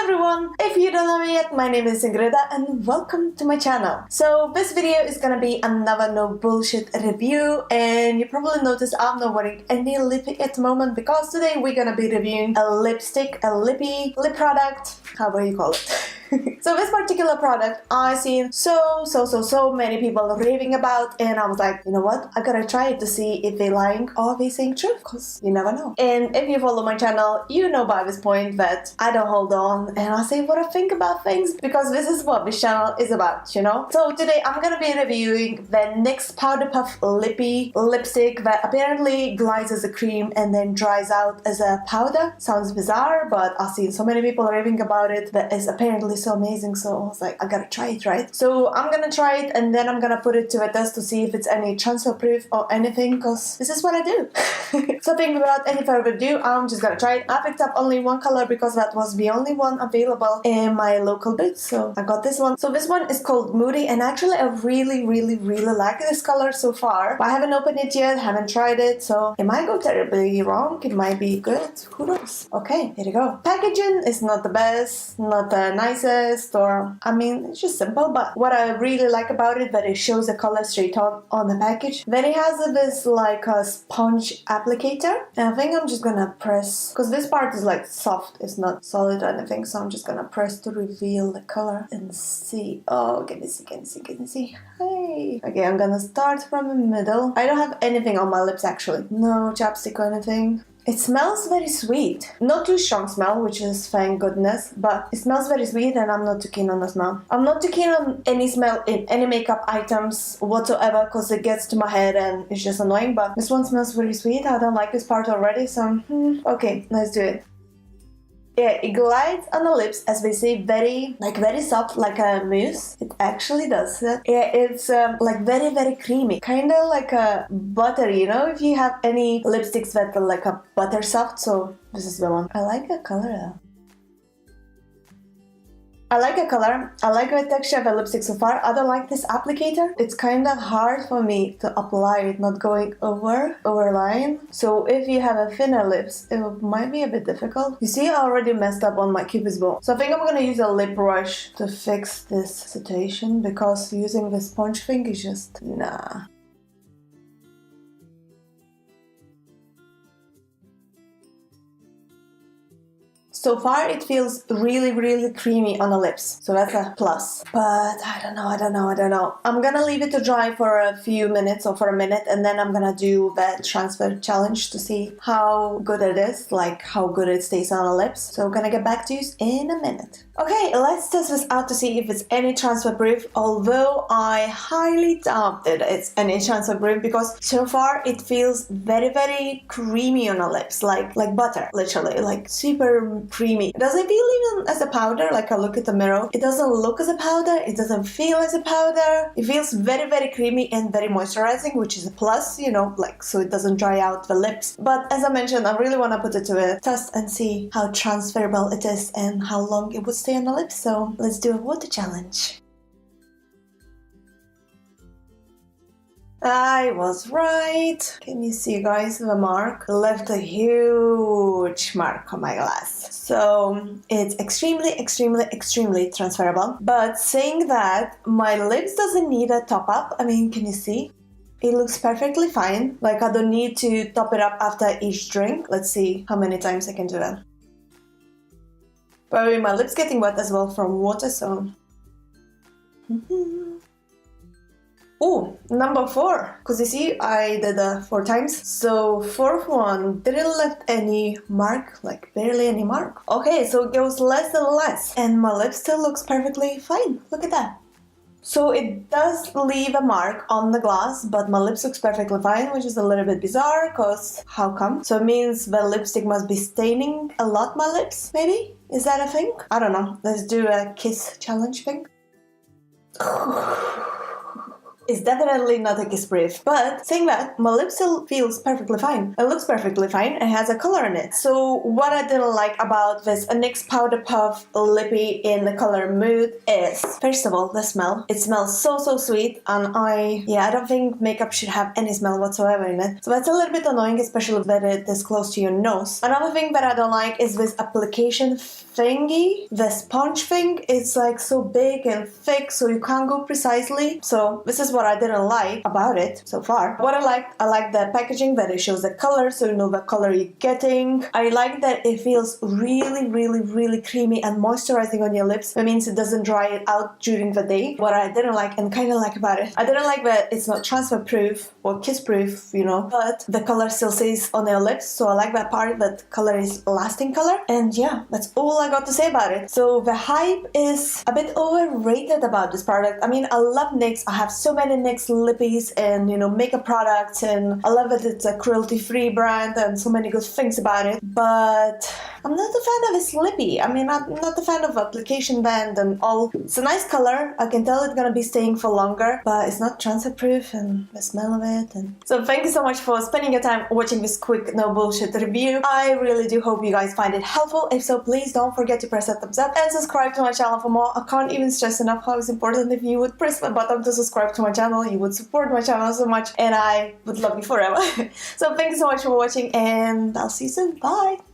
everyone! If you don't know me yet, my name is Ingrida and welcome to my channel. So this video is gonna be another no bullshit review, and you probably noticed I'm not wearing any lipstick at the moment because today we're gonna be reviewing a lipstick, a lip product, however you call it. So this particular product I've seen so many people raving about, and I was like, you know what, I gotta try it to see if they're lying or they saying truth, because you never know. And if you follow my channel, you know by this point that I don't hold on and I say what I think about things, because this is what this channel is about, you know. So today I'm gonna be reviewing the NYX Powder Puff Lippy lipstick that apparently glides as a cream and then dries out as a powder. Sounds bizarre, but I've seen so many people raving about it that is apparently so amazing, so I was like, I gotta try it, right? So I'm gonna try it and then I'm gonna put it to a test to see if it's any transfer proof or anything, because this is what I do. So without any further ado, I'm just gonna try it. I picked up only one color because that was the only one available in my local boots, so I got this one. So this one is called Moody, and actually I really like this color so far, but I haven't opened it yet, haven't tried it, so it might go terribly wrong, it might be good, who knows. Okay, here we go. Packaging is not the best, not the nicest, or I mean, it's just simple, but what I really like about it that it shows the color straight on the package. Then it has this like a sponge applicator, and I think I'm just gonna press, because this part is like soft, it's not solid or anything, so I'm just gonna press to reveal the color and see. Oh, can you see? Hey! Okay, I'm gonna start from the middle. I don't have anything on my lips actually, no chapstick or anything. It smells very sweet. Not too strong smell, which is thank goodness, but it smells very sweet and I'm not too keen on the smell. I'm not too keen on any smell in any makeup items whatsoever because it gets to my head and it's just annoying, but this one smells very sweet. I don't like this part already, so okay, let's do it. Yeah, it glides on the lips, as they say, very soft, like a mousse. It actually does that. Yeah, it's like very creamy, kind of like a butter, you know, if you have any lipsticks that are like a butter soft, so this is the one. I like the color though. I like the color, I like the texture of the lipstick so far. I don't like this applicator. It's kind of hard for me to apply it, not going over line. So if you have a thinner lips, it might be a bit difficult. You see, I already messed up on my cupid's bow. So I think I'm gonna use a lip brush to fix this situation, because using the sponge thing is just, nah. So far it feels really creamy on the lips, so that's a plus. But I don't know. I'm gonna leave it to dry for a few minutes or for a minute, and then I'm gonna do the transfer challenge to see how good it is, like how good it stays on the lips. So I'm gonna get back to you in a minute. Okay, let's test this out to see if it's any transfer proof, although I highly doubt that it's any transfer proof, because so far it feels very creamy on the lips, like butter, literally, like super creamy. It doesn't feel even as a powder. Like I look at the mirror, it doesn't look as a powder, it doesn't feel as a powder. It feels very creamy and very moisturizing, which is a plus, you know, like so it doesn't dry out the lips. But as I mentioned, I really want to put it to a test and see how transferable it is and how long it would stay on the lips. So let's do a water challenge. I was right. Can you see, guys, the mark? It left a huge mark on my glass. So it's extremely transferable. But saying that, my lips doesn't need a top up. I mean, can you see? It looks perfectly fine. Like I don't need to top it up after each drink. Let's see how many times I can do that. But my lips getting wet as well from water, so... Oh, number 4, because you see I did 4 times, so 4th one didn't left any mark, like barely any mark. Okay, so it goes less and less, and my lip still looks perfectly fine. Look at that. So it does leave a mark on the glass, but my lips looks perfectly fine, which is a little bit bizarre, because how come? So it means the lipstick must be staining a lot my lips, maybe? Is that a thing? I don't know. Let's do a kiss challenge thing. It's definitely not a kiss proof. But saying that, my lip still feels perfectly fine. It looks perfectly fine and has a color in it. So what I didn't like about this NYX Powder Puff Lippy in the color Mood is, first of all, the smell. It smells so sweet, and I don't think makeup should have any smell whatsoever in it. So that's a little bit annoying, especially when it is close to your nose. Another thing that I don't like is this application thingy. The sponge thing is like so big and thick, so you can't go precisely. So this is what I didn't like about it so far. What I like the packaging, that it shows the color, so you know the color you're getting. I like that it feels really creamy and moisturizing on your lips. That means it doesn't dry it out during the day. What I didn't like and kind of like about it, I didn't like that it's not transfer proof or kiss proof, you know, but the color still stays on your lips. So I like that part, that color is lasting color. And yeah, that's all I got to say about it. So the hype is a bit overrated about this product. I mean, I love NYX. I have so many NYX lippies and, you know, makeup products, and I love that it's a cruelty-free brand and so many good things about it. But I'm not a fan of this lippy. I mean, I'm not a fan of application band and all. It's a nice color. I can tell it's gonna be staying for longer, but it's not transfer proof, and the smell of it. And so thank you so much for spending your time watching this quick no bullshit review. I really do hope you guys find it helpful. If so, please don't forget to press that thumbs up and subscribe to my channel for more. I can't even stress enough how it's important. If you would press the button to subscribe to my channel, you would support my channel so much, and I would love you forever. So thank you so much for watching, and I'll see you soon. Bye!